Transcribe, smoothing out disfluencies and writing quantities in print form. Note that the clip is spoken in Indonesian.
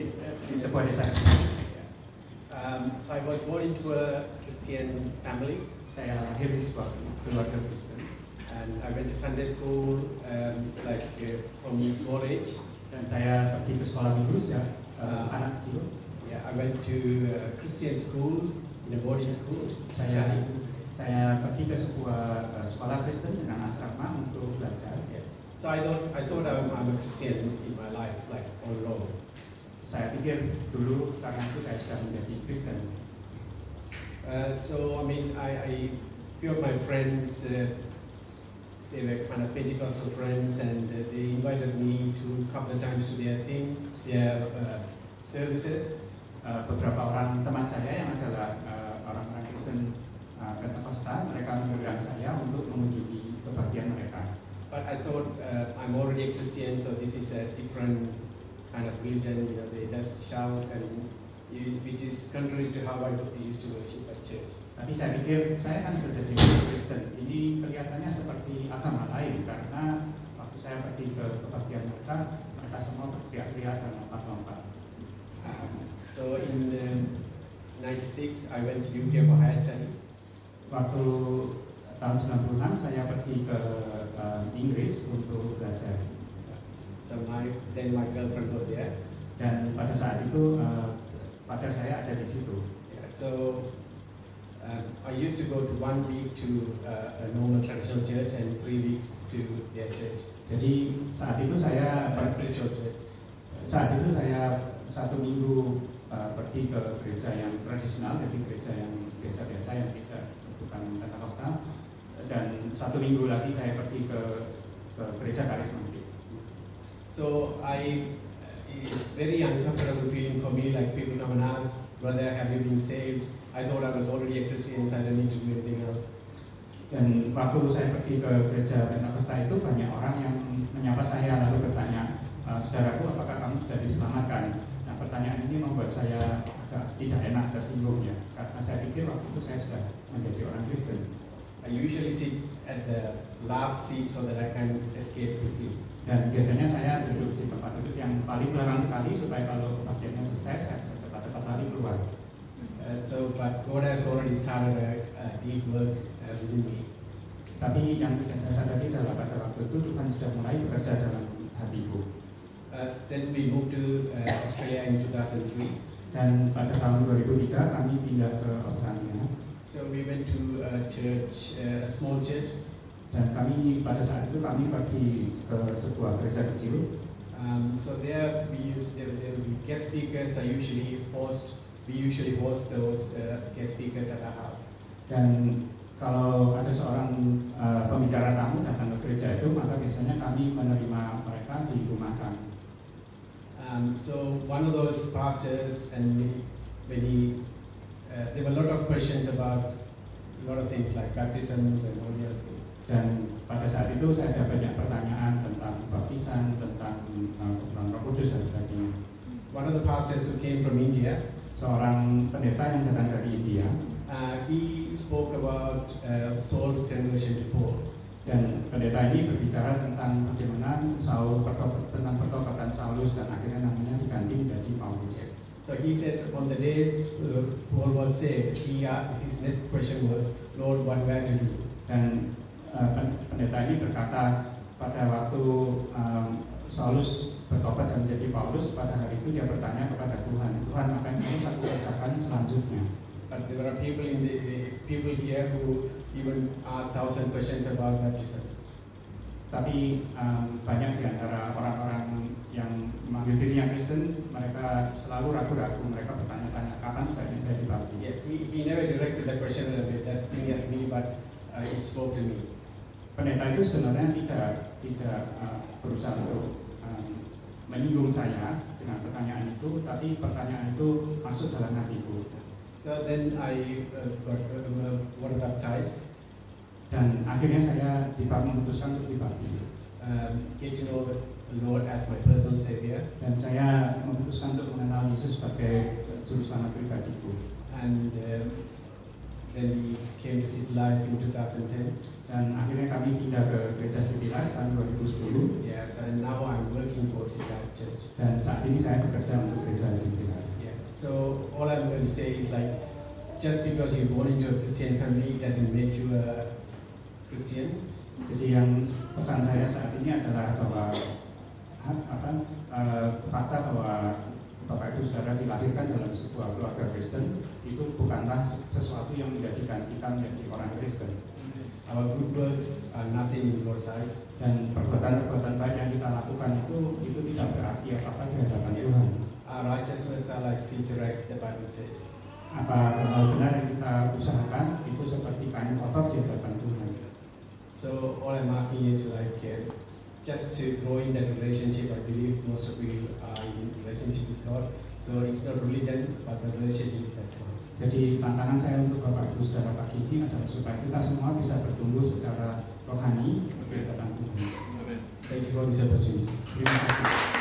di sebuah desa. So I was born into a Christian family. Saya lahir di sebuah keluarga Kristen. And I went to Sunday school from small age. Dan saya pergi ke sekolah minggu sejak anak kecil. Yeah, I went to Christian school, in a boarding school. Saya pergi ke sebuah sekolah Kristen dengan asrama untuk belajar. Yeah. So I thought I'm a Christian in my life, like all along. Saya pikir dulu karena itu saya sudah menjadi Kristen. So I mean, I few of my friends, they were kind of Pentecostal friends, and they invited me to a couple of times to their services. Beberapa orang teman saya yang adalah orang-orang Kristen Pentakosta, mereka mengundang saya untuk mengunjungi kebaktian mereka. But I thought I'm already a Christian, so this is a different kind of religion. You know, they just shout, and which is contrary to how I used to worship at church. Tapi saya pikir saya kan sudah jadi Kristen. Ini kelihatannya seperti agama lain karena waktu saya pergi ke kebaktian mereka, mereka semua berteriak-teriak dan lompat-lompat. So in 96, I went to UK for higher studies. Waktu tahun 96 saya pergi ke Inggris untuk belajar. So then my girlfriend was there. Dan pada saat itu pacar saya ada di situ. Yeah, so I used to go to 1 week to a normal traditional church and 3 weeks to their church. Jadi saat itu saya spiritual church. Saat itu saya 1 minggu pergi ke gereja yang tradisional, jadi gereja biasa yang tidak bukan Pentakosta, dan 1 minggu lagi saya pergi ke gereja karismatik. So it's very uncomfortable feeling for me, like people come and ask, brother, have you been saved? I thought I was already a Christian, so I don't need to do anything else. Dan waktu saya pergi ke gereja Pentakosta itu banyak orang yang menyapa saya lalu bertanya, saudaraku, apakah kamu sudah diselamatkan? Nah, pertanyaan ini membuat saya agak tidak enak, tersinggung ya, karena saya pikir waktu itu saya sudah menjadi orang Kristen. I usually sit at the last seat so that I can escape quickly. Dan biasanya saya duduk di tempat duduk yang paling belakang sekali supaya kalau kebaktiannya selesai saya bisa cepat-cepat lari keluar. But God has already started a deep work within me. Tapi yang tidak saya sadari adalah pada waktu itu Tuhan sudah mulai bekerja dalam hatiku. Then we moved to Australia in 2003. Dan pada tahun 2003 kami pindah ke Australia. So we went to a church, a small church. Dan kami pada saat itu kami pergi ke sebuah gereja kecil. So there will be guest speakers. We usually host those guest speakers at our house. Dan kalau ada seorang pembicara tamu datang ke gereja itu, maka biasanya kami menerima mereka di rumah kami. So one of those pastors, and there were a lot of questions about a lot of things like baptisms and all the other things. Dan pada saat itu saya ada banyak pertanyaan tentang baptisan, tentang kebenaran Roh Kudus dan sebagainya. One of the pastors who came from India, seorang pendeta yang datang dari India, he spoke about Saul's conversion to Paul. Dan pendeta ini berbicara tentang bagaimana tentang pertobatan Saulus dan akhirnya namanya diganti menjadi Paulus. So he said on the days Paul was saved, his next question was, Lord, what do I do? Dan pendeta ini berkata pada waktu Saulus bertobat dan menjadi Paulus, pada hari itu dia bertanya kepada Tuhan, Tuhan apa yang harus aku kerjakan selanjutnya? But there are people here who even ask 1,000 questions about baptism. Tapi banyak di antara orang-orang yang memanggil dirinya Kristen, mereka selalu ragu-ragu, mereka bertanya-tanya kapan sebaiknya saya dibaptis. Yeah, he never directed the question with that thing at me, but it spoke to me. Pendeta itu sebenarnya tidak berusaha untuk menyinggung saya dengan pertanyaan itu, tapi pertanyaan itu masuk dalam hatiku. So then I got water baptized. Dan akhirnya saya memutuskan untuk dibaptis. Get to know the Lord as my personal Savior. Dan saya memutuskan untuk mengenal Yesus sebagai juru selamat pribadiku. And then we came to City Life in 2010. Dan akhirnya kami pindah ke gereja City Life tahun 2010. Yes, and now I'm working for City Life Church. Dan saat ini saya bekerja untuk gereja to say is like, just because you're born into a Christian family doesn't make you a Christian. Jadi yang pesan saya saat ini adalah bahwa fakta bahwa Bapak Ibu Saudara dilahirkan dalam sebuah keluarga Kristen itu bukanlah sesuatu yang menjadikan kita menjadi orang Kristen. Our good works are nothing in God's eyes. Dan perbuatan-perbuatan baik yang kita lakukan itu tidak berarti apa-apa di hadapan Tuhan. Our righteousness are like filthy rags, the Bible says. Apa benar-benar yang kita usahakan itu seperti kain kotor di hadapan Tuhan. So all I'm asking is like just to grow in that relationship. I believe most of you are in relationship with God. So it's not religion, but the relationship that counts. Jadi tantangan saya untuk Bapak Ibu Saudara pagi ini adalah supaya kita semua bisa bertumbuh secara rohani di hadapan Tuhan. Thank you for this opportunity. Terima kasih.